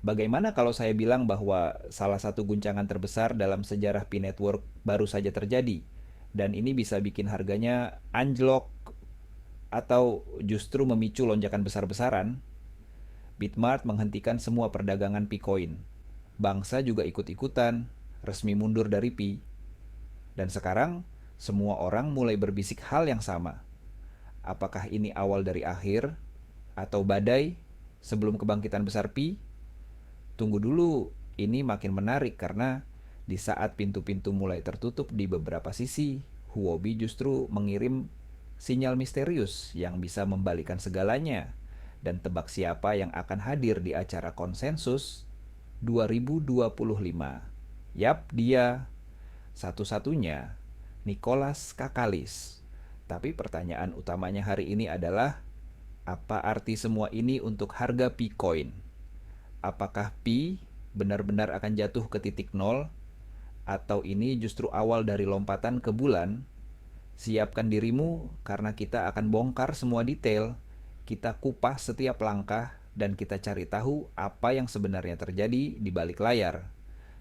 Bagaimana kalau saya bilang bahwa salah satu guncangan terbesar dalam sejarah P-Network baru saja terjadi, dan ini bisa bikin harganya anjlok atau justru memicu lonjakan besar-besaran? Bitmart menghentikan semua perdagangan P-Coin. Bangsa juga ikut-ikutan, resmi mundur dari Pi. Dan sekarang, semua orang mulai berbisik hal yang sama. Apakah ini awal dari akhir, atau badai sebelum kebangkitan besar Pi? Tunggu dulu, ini makin menarik karena di saat pintu-pintu mulai tertutup di beberapa sisi, Huobi justru mengirim sinyal misterius yang bisa membalikan segalanya dan tebak siapa yang akan hadir di acara konsensus 2025. Yap, dia satu-satunya, Nicholas Kakalis. Tapi pertanyaan utamanya hari ini adalah, apa arti semua ini untuk harga P-Coin? Apakah Pi benar-benar akan jatuh ke titik nol? Atau ini justru awal dari lompatan ke bulan? Siapkan dirimu karena kita akan bongkar semua detail. Kita kupas setiap langkah dan kita cari tahu apa yang sebenarnya terjadi di balik layar.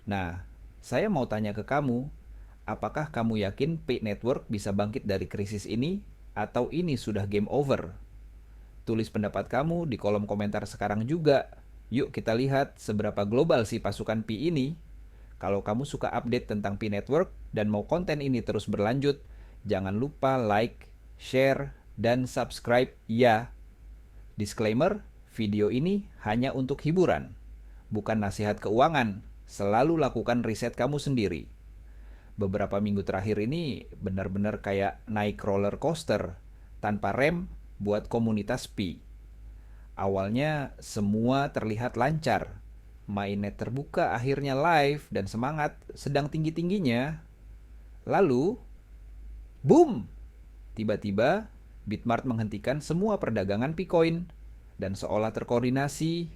Nah, saya mau tanya ke kamu, apakah kamu yakin Pi Network bisa bangkit dari krisis ini? Atau ini sudah game over? Tulis pendapat kamu di kolom komentar sekarang juga. Yuk kita lihat seberapa global sih pasukan Pi ini. Kalau kamu suka update tentang Pi Network dan mau konten ini terus berlanjut, jangan lupa like, share, dan subscribe ya. Disclaimer, video ini hanya untuk hiburan, bukan nasihat keuangan. Selalu lakukan riset kamu sendiri. Beberapa minggu terakhir ini benar-benar kayak naik roller coaster tanpa rem buat komunitas Pi. Awalnya semua terlihat lancar. Mainnet terbuka akhirnya live dan semangat sedang tinggi-tingginya. Lalu, boom! Tiba-tiba Bitmart menghentikan semua perdagangan P-Coin. Dan seolah terkoordinasi,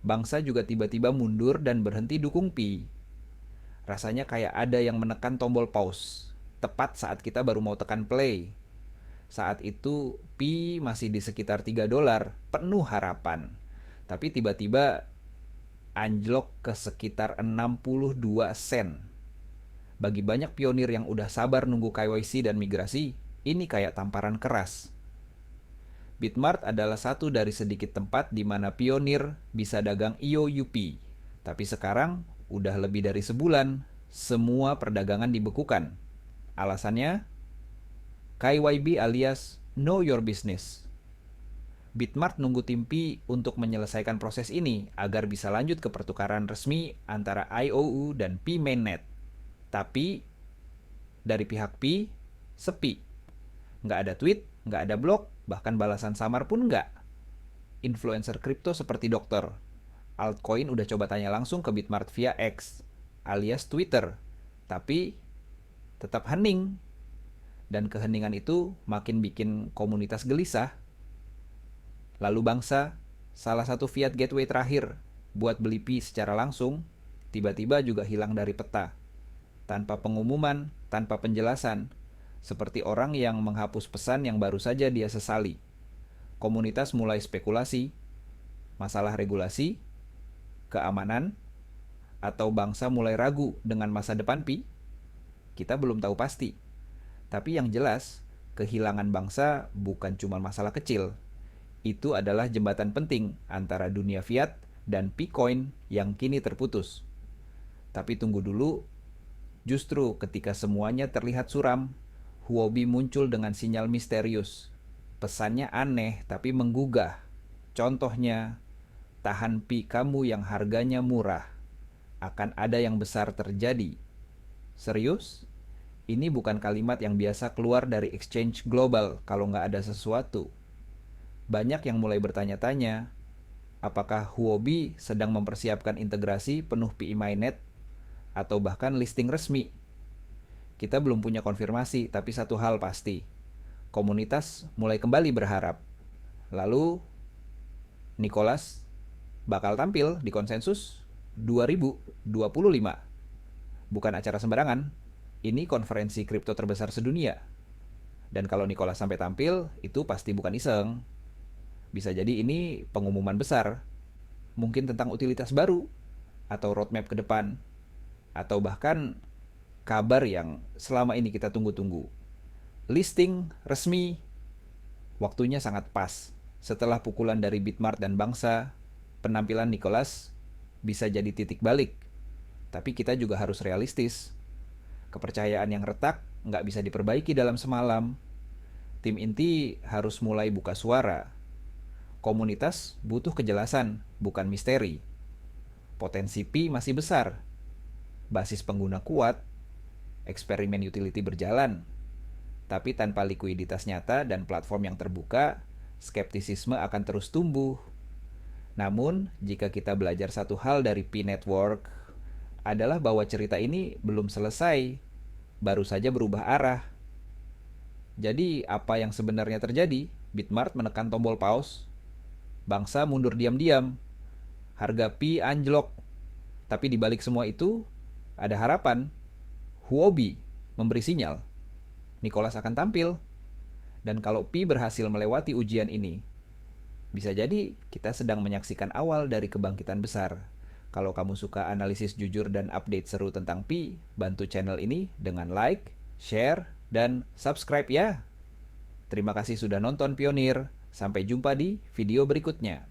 bangsa juga tiba-tiba mundur dan berhenti dukung Pi. Rasanya kayak ada yang menekan tombol pause, tepat saat kita baru mau tekan play. Saat itu Pi masih di sekitar $3, penuh harapan. Tapi tiba-tiba anjlok ke sekitar 62 sen. Bagi banyak pionir yang udah sabar nunggu KYC dan migrasi, ini kayak tamparan keras. Bitmart adalah satu dari sedikit tempat di mana pionir bisa dagang IOUP. Tapi sekarang udah lebih dari sebulan, semua perdagangan dibekukan. Alasannya, KYB alias Know Your Business. Bitmart nunggu tim Pi untuk menyelesaikan proses ini agar bisa lanjut ke pertukaran resmi antara IOU dan Pi mainnet. Tapi dari pihak Pi, sepi. Nggak ada tweet, nggak ada blog, bahkan balasan samar pun nggak. Influencer kripto seperti dokter altcoin udah coba tanya langsung ke Bitmart via X alias Twitter, tapi tetap hening. Dan keheningan itu makin bikin komunitas gelisah. Lalu bangsa, salah satu fiat gateway terakhir buat beli Pi secara langsung, tiba-tiba juga hilang dari peta. Tanpa pengumuman, tanpa penjelasan, seperti orang yang menghapus pesan yang baru saja dia sesali. Komunitas mulai spekulasi, masalah regulasi, keamanan, atau bangsa mulai ragu dengan masa depan Pi. Kita belum tahu pasti. Tapi yang jelas, kehilangan bangsa bukan cuma masalah kecil. Itu adalah jembatan penting antara dunia fiat dan P-Coin yang kini terputus. Tapi tunggu dulu, justru ketika semuanya terlihat suram, Huobi muncul dengan sinyal misterius. Pesannya aneh tapi menggugah. Contohnya, tahan Pi kamu yang harganya murah. Akan ada yang besar terjadi. Serius? Ini bukan kalimat yang biasa keluar dari exchange global kalau nggak ada sesuatu. Banyak yang mulai bertanya-tanya, Apakah Huobi sedang mempersiapkan integrasi penuh PI Mainnet atau bahkan listing resmi? Kita belum punya konfirmasi, tapi satu hal pasti. Komunitas mulai kembali berharap. Lalu, Nicholas bakal tampil di konsensus 2025. Bukan acara sembarangan, ini konferensi kripto terbesar sedunia. Dan kalau Nicholas sampai tampil, itu pasti bukan iseng. Bisa jadi ini pengumuman besar, mungkin tentang utilitas baru, atau roadmap ke depan, atau bahkan kabar yang selama ini kita tunggu-tunggu. Listing resmi, waktunya sangat pas. Setelah pukulan dari Bitmart dan Bangsa, penampilan Nicholas bisa jadi titik balik. Tapi kita juga harus realistis. Kepercayaan yang retak nggak bisa diperbaiki dalam semalam. Tim inti harus mulai buka suara. Komunitas butuh kejelasan, bukan misteri. Potensi Pi masih besar. Basis pengguna kuat. Eksperimen utility berjalan. Tapi tanpa likuiditas nyata dan platform yang terbuka, skeptisisme akan terus tumbuh. Namun, jika kita belajar satu hal dari Pi Network, adalah bahwa cerita ini belum selesai, baru saja berubah arah. Jadi, apa yang sebenarnya terjadi? Bitmart menekan tombol pause, Bangsa mundur diam-diam, harga Pi anjlok. Tapi di balik semua itu, ada harapan. Huobi memberi sinyal, Nicholas akan tampil. Dan kalau Pi berhasil melewati ujian ini, bisa jadi kita sedang menyaksikan awal dari kebangkitan besar. Kalau kamu suka analisis jujur dan update seru tentang Pi, bantu channel ini dengan like, share, dan subscribe ya. Terima kasih sudah nonton Pionir. Sampai jumpa di video berikutnya.